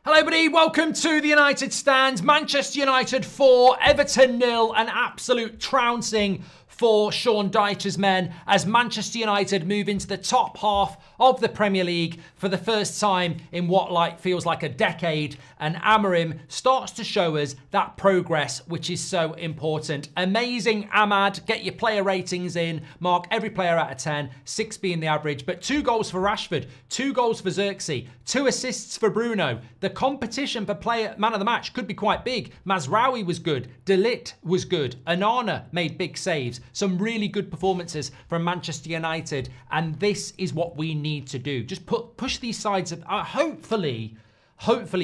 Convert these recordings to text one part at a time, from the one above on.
Hello everybody, welcome to the United Stand. Manchester United 4, Everton 0, an absolute trouncing for Sean Dyche's men as Manchester United move into the top half of the Premier League for the first time in what feels like a decade, and Amorim starts to show us that progress which is so important. Amazing Ammad, get your player ratings in, mark every player out of 10, 6 being the average, but 2 goals for Rashford, 2 goals for Xerxes, 2 assists for Bruno. The competition for player man of the match could be quite big. Mazraoui was good, De Ligt was good, Onana made big saves. Some really good performances from Manchester United, and this is what we need to do. Just push these sides of, hopefully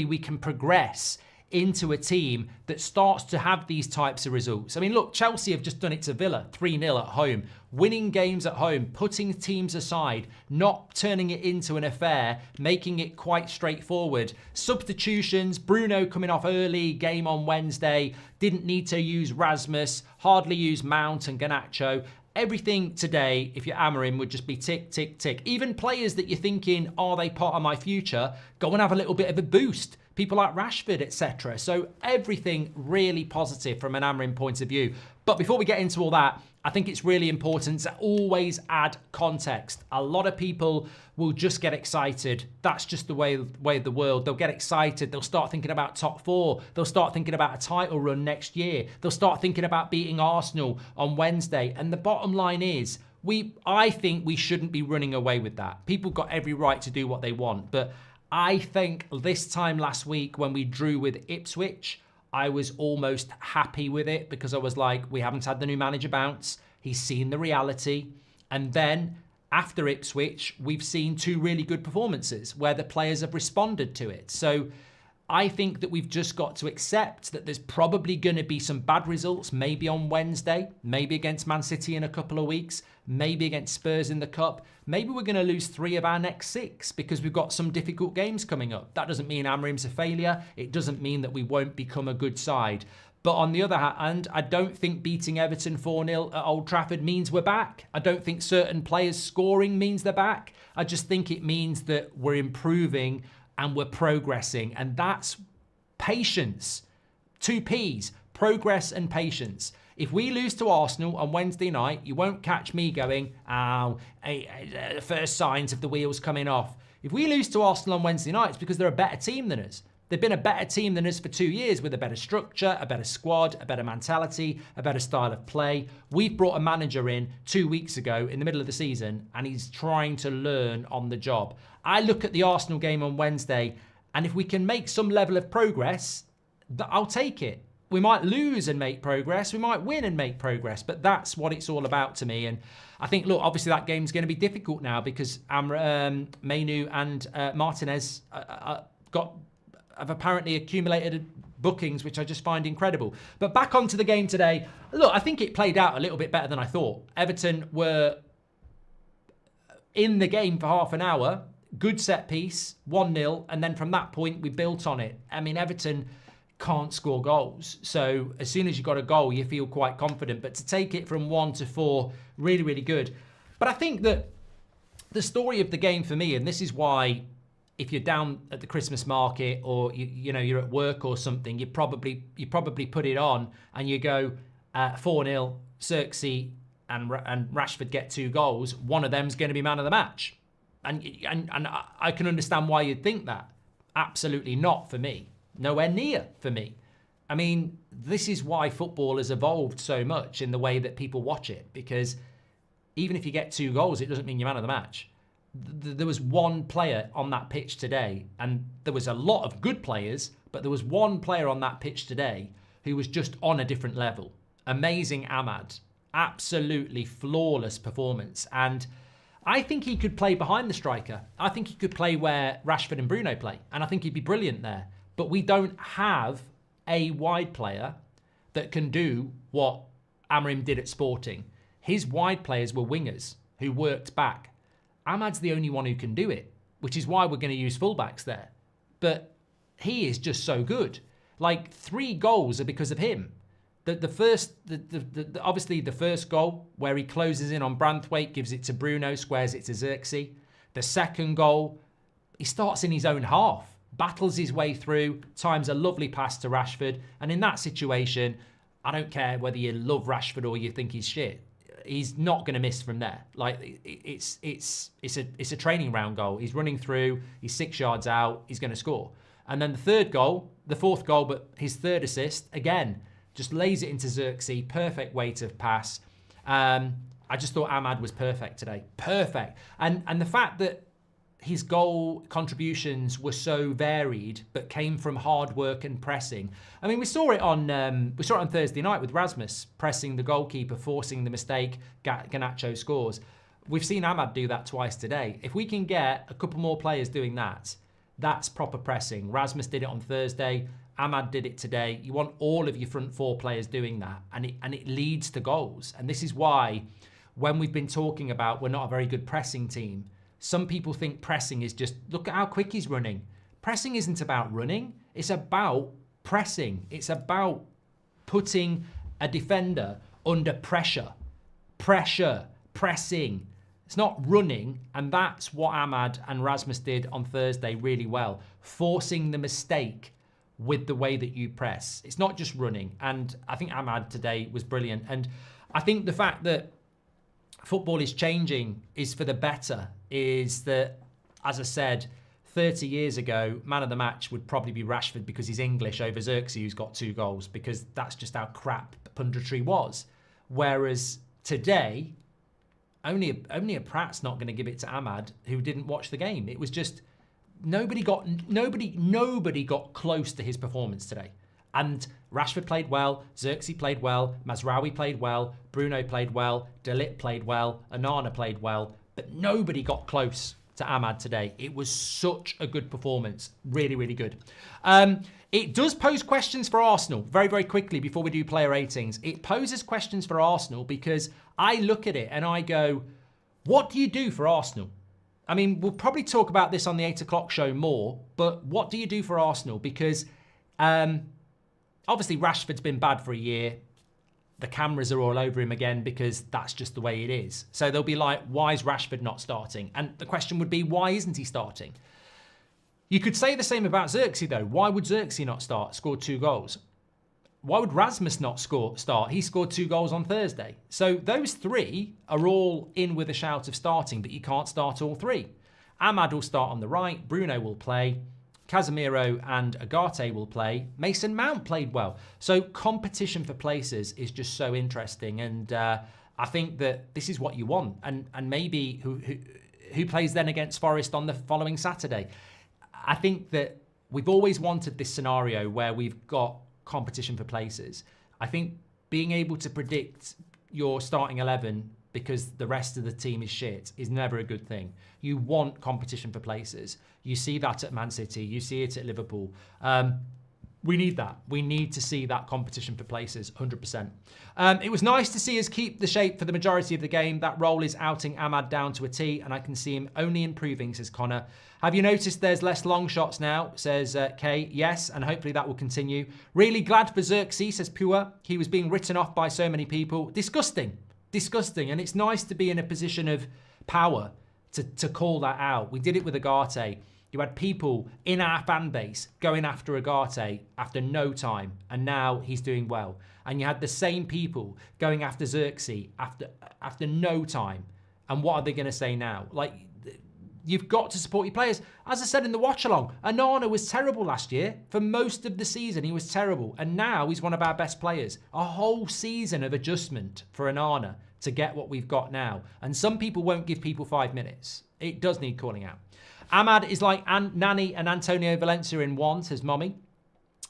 we can progress into a team that starts to have these types of results. I mean, look, Chelsea have just done it to Villa, 3-0 at home, winning games at home, putting teams aside, not turning it into an affair, making it quite straightforward. Substitutions, Bruno coming off early, game on Wednesday, didn't need to use Rasmus, hardly use Mount and Garnacho. Everything today, if you're Amorim, would just be tick, tick, tick. Even players that you're thinking, are they part of my future? Go and have a little bit of a boost. People like Rashford, etc. So everything really positive from an Amorim point of view. But before we get into all that, I think it's really important to always add context. A lot of people will just get excited. That's just the way of the world. They'll get excited. They'll start thinking about top 4. They'll start thinking about a title run next year. They'll start thinking about beating Arsenal on Wednesday. And the bottom line is, I think we shouldn't be running away with that. People got every right to do what they want. But I think this time last week when we drew with Ipswich, I was almost happy with it because I was like, we haven't had the new manager bounce. He's seen the reality. And then after Ipswich, we've seen 2 really good performances where the players have responded to it. So I think that we've just got to accept that there's probably going to be some bad results, maybe on Wednesday, maybe against Man City in a couple of weeks, maybe against Spurs in the Cup. Maybe we're going to lose 3 of our next 6 because we've got some difficult games coming up. That doesn't mean Amorim's a failure. It doesn't mean that we won't become a good side. But on the other hand, I don't think beating Everton 4-0 at Old Trafford means we're back. I don't think certain players scoring means they're back. I just think it means that we're improving and we're progressing. And that's patience. 2 P's, progress and patience. If we lose to Arsenal on Wednesday night, you won't catch me going, first signs of the wheels coming off. If we lose to Arsenal on Wednesday night, it's because they're a better team than us. They've been a better team than us for 2 years with a better structure, a better squad, a better mentality, a better style of play. We've brought a manager in 2 weeks ago in the middle of the season, and he's trying to learn on the job. I look at the Arsenal game on Wednesday, and if we can make some level of progress, I'll take it. We might lose and make progress. We might win and make progress. But that's what it's all about to me. And I think, look, obviously that game's going to be difficult now because Mainu and Martinez have apparently accumulated bookings, which I just find incredible. But back onto the game today. Look, I think it played out a little bit better than I thought. Everton were in the game for half an hour. Good set piece, 1-0. And then from that point, we built on it. I mean, Everton can't score goals. So as soon as you got a goal, you feel quite confident. But to take it from 1 to 4, really, really good. But I think that the story of the game for me, and this is why if you're down at the Christmas market or you're at work or something, you probably put it on and you go 4-0, Xerxes and Rashford get 2 goals. One of them's going to be man of the match. And I can understand why you'd think that. Absolutely not for me. Nowhere near for me. I mean, this is why football has evolved so much in the way that people watch it, because even if you get 2 goals, it doesn't mean you're man of the match. There was one player on that pitch today, and there was a lot of good players, but there was one player on that pitch today who was just on a different level. Amazing Ammad. Absolutely flawless performance. And I think he could play behind the striker. I think he could play where Rashford and Bruno play, and I think he'd be brilliant there. But we don't have a wide player that can do what Amorim did at Sporting. His wide players were wingers who worked back. Ahmad's the only one who can do it, which is why we're going to use fullbacks there. But he is just so good. Like 3 goals are because of him. Obviously the first goal where he closes in on Branthwaite, gives it to Bruno, squares it to Xerxes. The second goal, he starts in his own half. battles his way through, times a lovely pass to Rashford. And in that situation, I don't care whether you love Rashford or you think he's shit. He's not going to miss from there. Like, it's a training round goal. He's running through, he's 6 yards out, he's going to score. And then the fourth goal, but his third assist, again, just lays it into Xerxes, perfect weight of pass. I just thought Ammad was perfect today. Perfect. And the fact that his goal contributions were so varied, but came from hard work and pressing. I mean, we saw it on Thursday night with Rasmus pressing the goalkeeper, forcing the mistake. Garnacho scores. We've seen Ammad do that twice today. If we can get a couple more players doing that, that's proper pressing. Rasmus did it on Thursday. Ammad did it today. You want all of your front four players doing that, and it leads to goals. And this is why, when we've been talking about we're not a very good pressing team, some people think pressing is just, look at how quick he's running. Pressing isn't about running. It's about pressing. It's about putting a defender under pressure. Pressing. It's not running. And that's what Ammad and Rasmus did on Thursday really well. Forcing the mistake with the way that you press. It's not just running. And I think Ammad today was brilliant. And I think the fact that football is changing is for the better, is that, as I said, 30 years ago, man of the match would probably be Rashford because he's English over Xerxes, who's got 2 goals, because that's just how crap punditry was. Whereas today, only a Pratt's not going to give it to Ammad, who didn't watch the game. It was just nobody got close to his performance today. And Rashford played well, Xerxes played well, Mazraoui played well, Bruno played well, De Ligt played well, Onana played well, but nobody got close to Ammad today. It was such a good performance. Really, really good. It does pose questions for Arsenal, very, very quickly before we do player ratings. It poses questions for Arsenal because I look at it and I go, what do you do for Arsenal? I mean, we'll probably talk about this on the 8 o'clock show more, but what do you do for Arsenal? Because obviously Rashford's been bad for a year. The cameras are all over him again because that's just the way it is. So they'll be like, why is Rashford not starting? And the question would be, why isn't he starting? You could say the same about Xerxes though. Why would Xerxes not start? Scored 2 goals. Why would Rasmus not start? He scored 2 goals on Thursday. So those 3 are all in with a shout of starting, but you can't start all 3. Ammad will start on the right. Bruno will play. Casemiro and Agate will play. Mason Mount played well. So competition for places is just so interesting. And I think that this is what you want. And maybe who plays then against Forest on the following Saturday? I think that we've always wanted this scenario where we've got competition for places. I think being able to predict your starting 11 because the rest of the team is shit is never a good thing. You want competition for places. You see that at Man City. You see it at Liverpool. We need that. We need to see that competition for places, 100%. It was nice to see us keep the shape for the majority of the game. That role is outing Ammad down to a T, and I can see him only improving, says Connor. Have you noticed there's less long shots now, says Kay. Yes, and hopefully that will continue. Really glad for Xerxes, says Pua. He was being written off by so many people. Disgusting. And it's nice to be in a position of power to call that out. We did it with Agate. You had people in our fan base going after Agate after no time, and now he's doing well. And you had the same people going after Xerxes after no time. And what are they going to say now? Like, you've got to support your players. As I said in the watch-along, Onana was terrible last year. For most of the season, he was terrible. And now he's one of our best players. A whole season of adjustment for Onana to get what we've got now. And some people won't give people 5 minutes. It does need calling out. Ammad is like Nani and Antonio Valencia in one, says Mommy.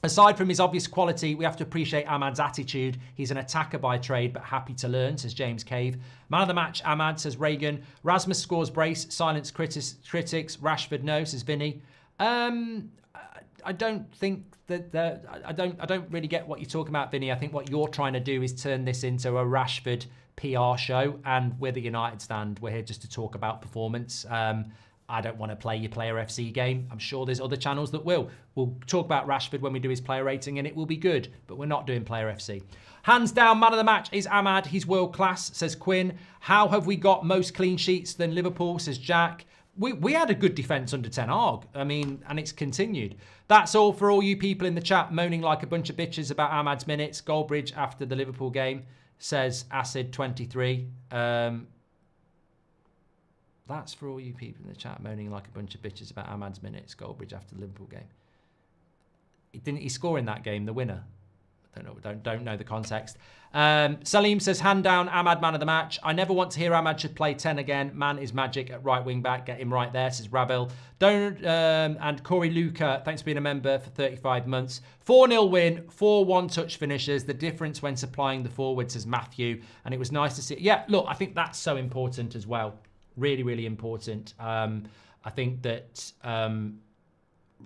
Aside from his obvious quality, we have to appreciate Ahmad's attitude. He's an attacker by trade, but happy to learn, says James Cave. Man of the match, Ammad, says Reagan. Rasmus scores brace, silence critics. Rashford, no, says Vinny. I don't think that I don't really get what you're talking about, Vinny. I think what you're trying to do is turn this into a Rashford PR show, and we're the United stand. We're here just to talk about performance. I don't want to play your Player FC game. I'm sure there's other channels that will. We'll talk about Rashford when we do his player rating, and it will be good, but we're not doing Player FC. Hands down, man of the match is Ammad. He's world class, says Quinn. How have we got most clean sheets than Liverpool, says Jack. we had a good defence under Ten Hag. I mean, and it's continued. That's all for all you people in the chat moaning like a bunch of bitches about Ammad's minutes. Goldbridge after the Liverpool game says Acid 23. That's for all you people in the chat moaning like a bunch of bitches about Ammad's minutes. Goldbridge after the Liverpool game. Didn't he score in that game, the winner? Don't know the context. Salim says, hand down, Ammad man of the match. I never want to hear Ammad should play 10 again. Man is magic at right wing back. Get him right there, says Rabil. And Corey Luca, thanks for being a member for 35 months. 4-0 win, 4 one-touch finishes. The difference when supplying the forwards, says Matthew. And it was nice to see. Yeah, look, I think that's so important as well. Really, really important. I think that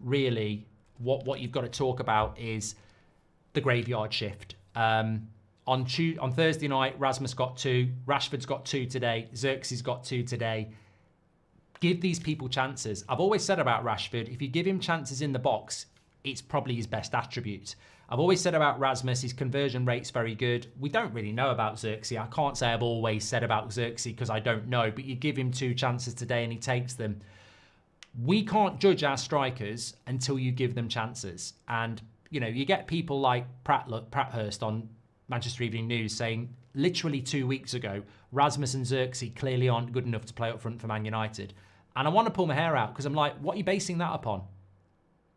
really what you've got to talk about is the graveyard shift. On Thursday night, Rasmus got 2, Rashford's got 2 today, Xerxes got 2 today. Give these people chances. I've always said about Rashford, if you give him chances in the box, it's probably his best attribute. I've always said about Rasmus, his conversion rate's very good. We don't really know about Xerxes. I can't say I've always said about Xerxes because I don't know, but you give him 2 chances today and he takes them. We can't judge our strikers until you give them chances. And you know, you get people like Pratthurst on Manchester Evening News saying literally 2 weeks ago, Rasmus and Xerxes clearly aren't good enough to play up front for Man United. And I want to pull my hair out because I'm like, what are you basing that upon?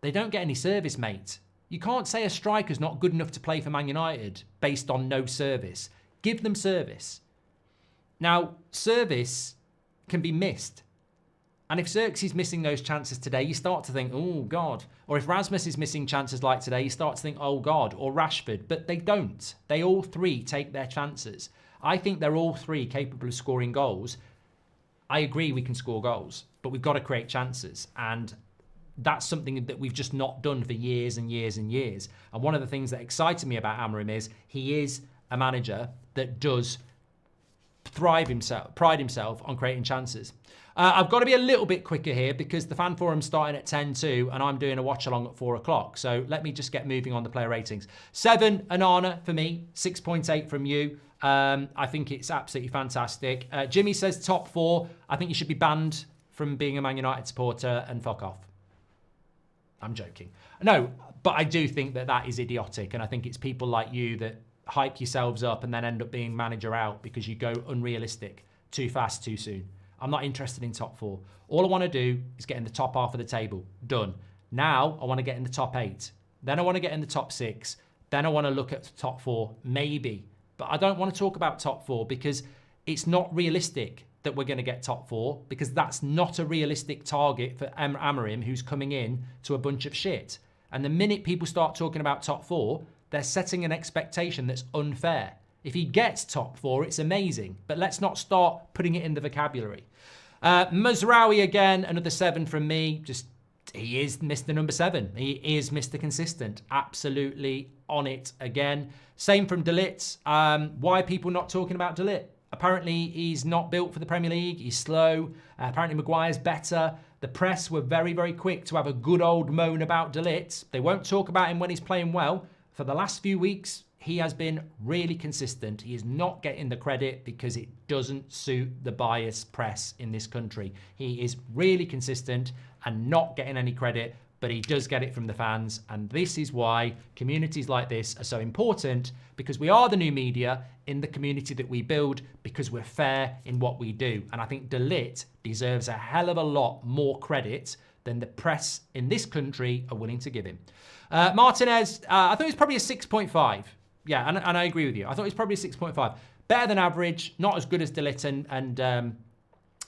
They don't get any service, mate. You can't say a striker's not good enough to play for Man United based on no service. Give them service. Now, service can be missed. And if Xerxes is missing those chances today, you start to think, oh, God. Or if Rasmus is missing chances like today, you start to think, oh, God. Or Rashford. But they don't. They all 3 take their chances. I think they're all 3 capable of scoring goals. I agree we can score goals, but we've got to create chances. And that's something that we've just not done for years and years and years. And one of the things that excited me about Amorim is he is a manager that does pride himself on creating chances. I've got to be a little bit quicker here because the fan forum's starting at 10:02 and I'm doing a watch along at 4 o'clock. So let me just get moving on the player ratings. 7, Anana for me, 6.8 from you. I think it's absolutely fantastic. Jimmy says top 4. I think you should be banned from being a Man United supporter and fuck off. I'm joking. No, but I do think that that is idiotic. And I think it's people like you that hype yourselves up and then end up being manager out because you go unrealistic too fast, too soon. I'm not interested in top 4. All I want to do is get in the top half of the table. Done. Now I want to get in the top 8. Then I want to get in the top 6. Then I want to look at the top 4, maybe. But I don't want to talk about top 4 because it's not realistic that we're going to get top 4 because that's not a realistic target for Amorim, who's coming in to a bunch of shit. And the minute people start talking about top 4, they're setting an expectation that's unfair. If he gets top 4, it's amazing. But let's not start putting it in the vocabulary. Mazraoui again, another 7 from me. He is Mr. Number 7. He is Mr. Consistent. Absolutely on it again. Same from De Ligt. Why are people not talking about De Ligt? Apparently, he's not built for the Premier League. He's slow. Apparently, Maguire's better. The press were very, very quick to have a good old moan about De Ligt. They won't talk about him when he's playing well. For the last few weeks, he has been really consistent. He is not getting the credit because it doesn't suit the biased press in this country. He is really consistent and not getting any credit, but he does get it from the fans. And this is why communities like this are so important, because we are the new media in the community that we build, because we're fair in what we do. And I think De Ligt deserves a hell of a lot more credit than the press in this country are willing to give him. Martinez, I thought it was probably a 6.5. Yeah, and I agree with you. I thought it was probably a 6.5. Better than average, not as good as De Ligt and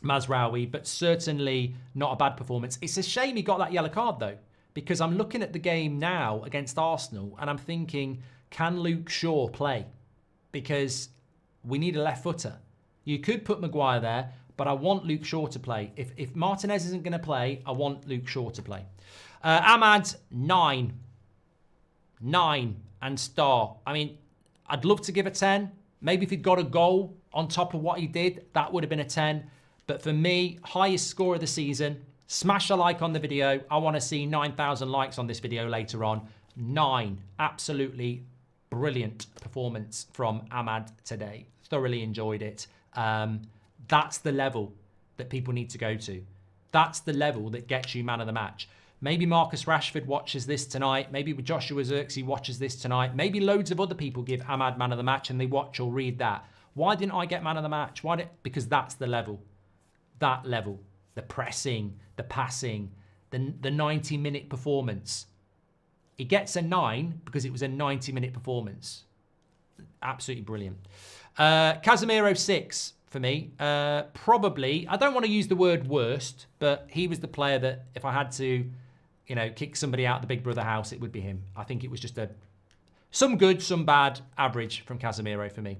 Mazraoui, but certainly not a bad performance. It's a shame he got that yellow card, though, because I'm looking at the game now against Arsenal, and I'm thinking, can Luke Shaw play? Because we need a left footer. You could put Maguire there, but I want Luke Shaw to play. If Martinez isn't going to play, I want Luke Shaw to play. Ammad, 9. 9 and star. I mean, I'd love to give a 10. Maybe if he'd got a goal on top of what he did, that would have been a 10. But for me, highest score of the season. Smash a like on the video. I want to see 9,000 likes on this video later on. 9. Absolutely brilliant performance from Ammad today. Thoroughly enjoyed it. That's the level that people need to go to. That's the level that gets you man of the match. Maybe Marcus Rashford watches this tonight. Maybe Joshua Zirkzee watches this tonight. Maybe loads of other people give Ammad man of the match and they watch or read that. Why didn't I get man of the match? Because that's the level. That level. The pressing, the passing, the 90-minute performance. It gets a 9 because it was a 90-minute performance. Absolutely brilliant. Casemiro 6 for me. Probably, I don't want to use the word worst, but he was the player that if I had to, kick somebody out of the Big Brother house, it would be him. I think it was just some good, some bad, average from Casemiro for me.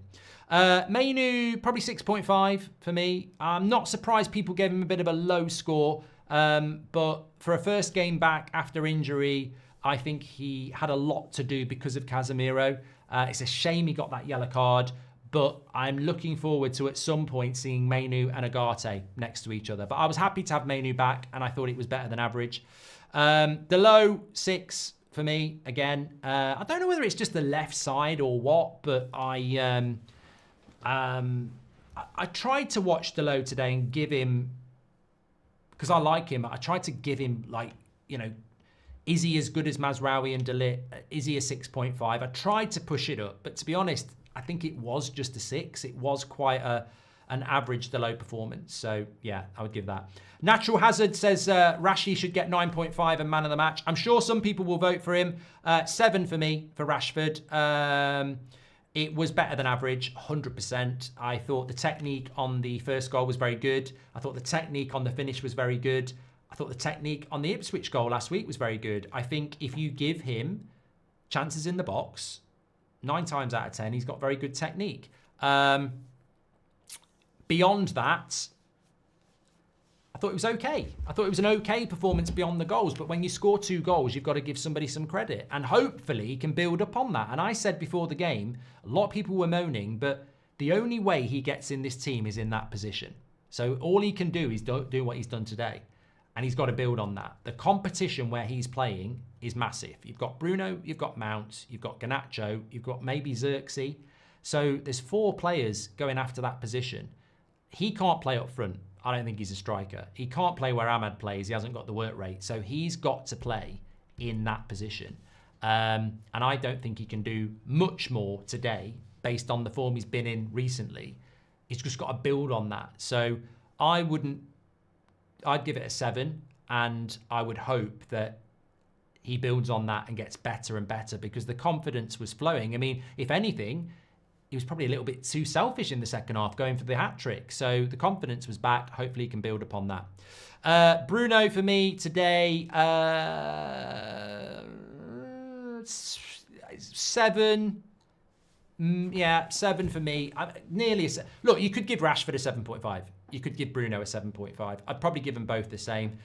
Mainu, probably 6.5 for me. I'm not surprised people gave him a bit of a low score, but for a first game back after injury, I think he had a lot to do because of Casemiro. It's a shame he got that yellow card, but I'm looking forward to at some point seeing Mainu and Agate next to each other. But I was happy to have Mainu back, and I thought it was better than average. The low 6 for me again. I don't know whether it's just the left side or what, but I tried to watch Delo today and give him, because I like him, I tried to give him is he as good as Mazraoui and De Ligt? Is he a 6.5? I tried to push it up, but to be honest, I think it was just a 6. It was quite an average Delo performance. So yeah, I would give that. Natural Hazard says Rashi should get 9.5 and man of the match. I'm sure some people will vote for him. 7 for me for Rashford. It was better than average, 100%. I thought the technique on the first goal was very good. I thought the technique on the finish was very good. I thought the technique on the Ipswich goal last week was very good. I think if you give him chances in the box, 9 times out of 10, he's got very good technique. Beyond that, I thought it was okay. I thought it was an okay performance beyond the goals. But when you score 2 goals, you've got to give somebody some credit. And hopefully he can build upon that. And I said before the game, a lot of people were moaning, but the only way he gets in this team is in that position. So all he can do is do what he's done today. And he's got to build on that. The competition where he's playing is massive. You've got Bruno, you've got Mount, you've got Garnacho, you've got maybe Zirkzee. So there's 4 players going after that position. He can't play up front. I don't think he's a striker. He can't play where Ammad plays. He hasn't got the work rate. So he's got to play in that position. And I don't think he can do much more today based on the form he's been in recently. He's just got to build on that. So I'd give it a 7, and I would hope that he builds on that and gets better and better because the confidence was flowing. I mean, if anything, he was probably a little bit too selfish in the second half going for the hat-trick. So the confidence was back. Hopefully he can build upon that. Bruno for me today, 7. Yeah, 7 for me. Nearly a 7. Look, you could give Rashford a 7.5. You could give Bruno a 7.5. I'd probably give them both the same.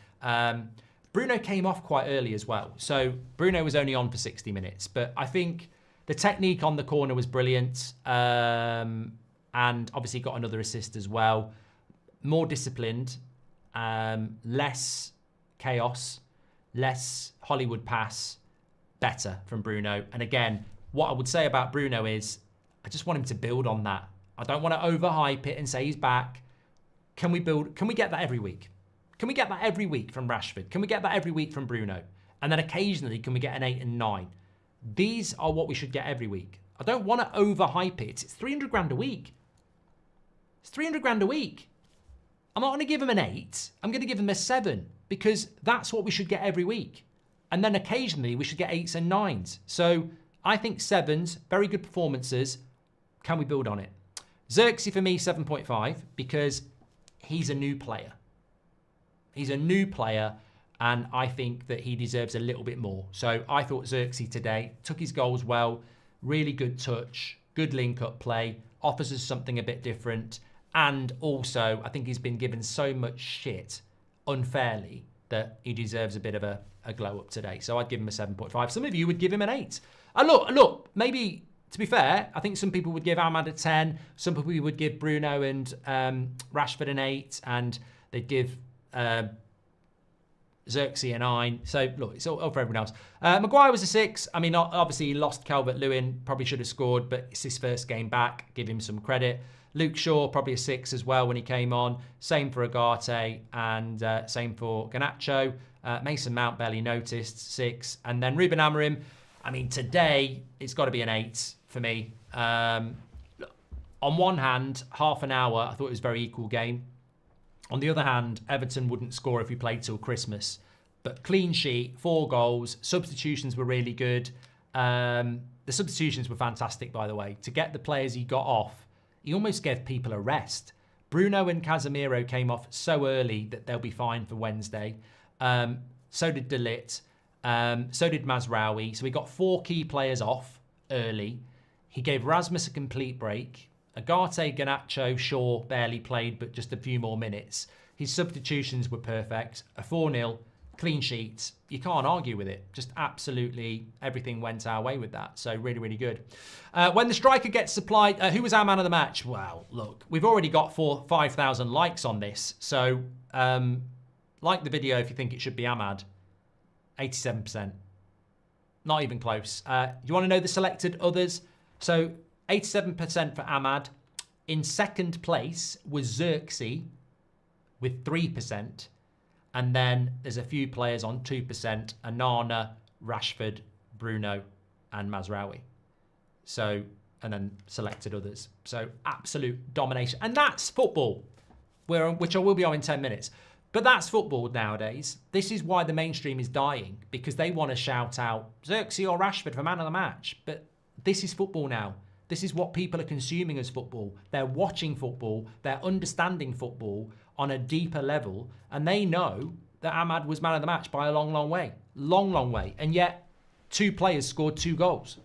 Bruno came off quite early as well. So Bruno was only on for 60 minutes. But I think the technique on the corner was brilliant. And obviously got another assist as well. More disciplined. Less chaos. Less Hollywood pass. Better from Bruno. And again, what I would say about Bruno is I just want him to build on that. I don't want to overhype it and say he's back. Can we get that every week? Can we get that every week from Rashford? Can we get that every week from Bruno? And then occasionally, can we get an 8 and 9? These are what we should get every week. I don't want to overhype it. It's 300 grand a week. It's 300 grand a week. I'm not going to give him an 8. I'm going to give him a 7 because that's what we should get every week. And then occasionally, we should get 8s and 9s. So I think 7s, very good performances. Can we build on it? Zirkzee for me, 7.5 because he's a new player. He's a new player, and I think that he deserves a little bit more. So I thought Zirkzee today took his goals well, really good touch, good link-up play, offers us something a bit different, and also I think he's been given so much shit unfairly that he deserves a bit of a glow-up today. So I'd give him a 7.5. Some of you would give him an 8. Look, maybe, to be fair, I think some people would give Ammad a 10. Some people would give Bruno and Rashford an 8, and they'd give Zirkzee a 9. So, look, it's all for everyone else. Maguire was a 6. I mean, obviously, he lost Calvert-Lewin. Probably should have scored, but it's his first game back. Give him some credit. Luke Shaw, probably a 6 as well when he came on. Same for Agate and same for Garnacho. Mason Mount barely noticed, 6. And then Ruben Amorim, I mean, today it's got to be an 8 for me. On one hand, half an hour, I thought it was a very equal game. On the other hand, Everton wouldn't score if we played till Christmas. But clean sheet, 4 goals, substitutions were really good. The substitutions were fantastic, by the way. To get the players he got off, he almost gave people a rest. Bruno and Casemiro came off so early that they'll be fine for Wednesday. So did De Ligt. So did Mazraoui. So we got 4 key players off early. He gave Rasmus a complete break. Agate, Garnacho, Shaw barely played, but just a few more minutes. His substitutions were perfect. A 4-0, clean sheet. You can't argue with it. Just absolutely everything went our way with that. So really, really good. When the striker gets supplied, who was our man of the match? Well, look, we've already got 5,000 likes on this. So like the video if you think it should be Ammad. 87%. Not even close. You want to know the selected others? So 87% for Ammad. In second place was Xerxes with 3%. And then there's a few players on 2%. Onana, Rashford, Bruno and Mazraoui. So, and then selected others. So absolute domination. And that's football, which I will be on in 10 minutes. But that's football nowadays. This is why the mainstream is dying, because they want to shout out Xerxes or Rashford for man of the match. But this is football now. This is what people are consuming as football. They're watching football. They're understanding football on a deeper level. And they know that Ammad was man of the match by a long, long way. Long, long way. And yet, 2 players scored 2 goals.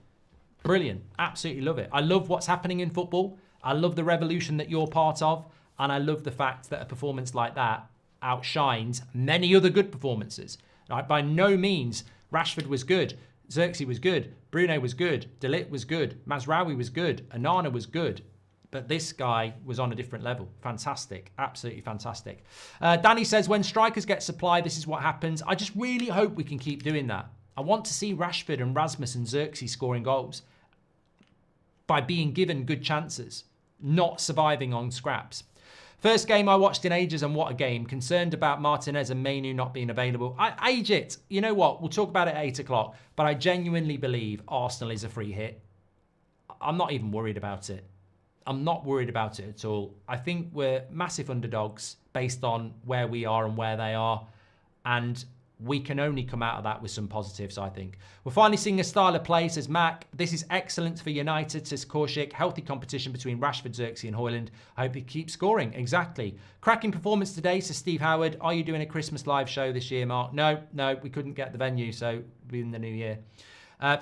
Brilliant. Absolutely love it. I love what's happening in football. I love the revolution that you're part of. And I love the fact that a performance like that outshines many other good performances. Right? By no means, Rashford was good. Xerxes was good. Bruno was good. De Ligt was good. Mazraoui was good. Onana was good. But this guy was on a different level. Fantastic. Absolutely fantastic. Danny says, when strikers get supplied, this is what happens. I just really hope we can keep doing that. I want to see Rashford and Rasmus and Xerxes scoring goals by being given good chances, not surviving on scraps. First game I watched in ages, and what a game. Concerned about Martinez and Mainu not being available. I age it. You know what? We'll talk about it at 8 o'clock. But I genuinely believe Arsenal is a free hit. I'm not even worried about it. I'm not worried about it at all. I think we're massive underdogs based on where we are and where they are. And we can only come out of that with some positives, I think. We're finally seeing a style of play, says Mac. This is excellent for United, says Korshik. Healthy competition between Rashford, Xerxes and Højlund. I hope he keeps scoring. Exactly. Cracking performance today, says Steve Howard. Are you doing a Christmas live show this year, Mark? No, we couldn't get the venue, so it'll be in the new year.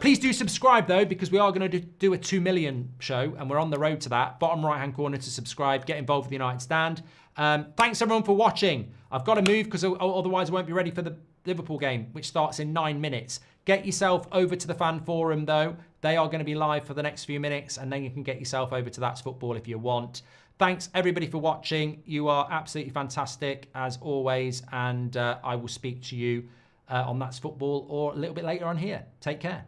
Please do subscribe, though, because we are going to do a 2 million show, and we're on the road to that. Bottom right-hand corner to subscribe. Get involved with the United Stand. Thanks, everyone, for watching. I've got to move because otherwise I won't be ready for the Liverpool game, which starts in 9 minutes. Get yourself over to the fan forum, though. They are going to be live for the next few minutes, and then you can get yourself over to That's Football if you want. Thanks, everybody, for watching. You are absolutely fantastic, as always, and I will speak to you on That's Football or a little bit later on here. Take care.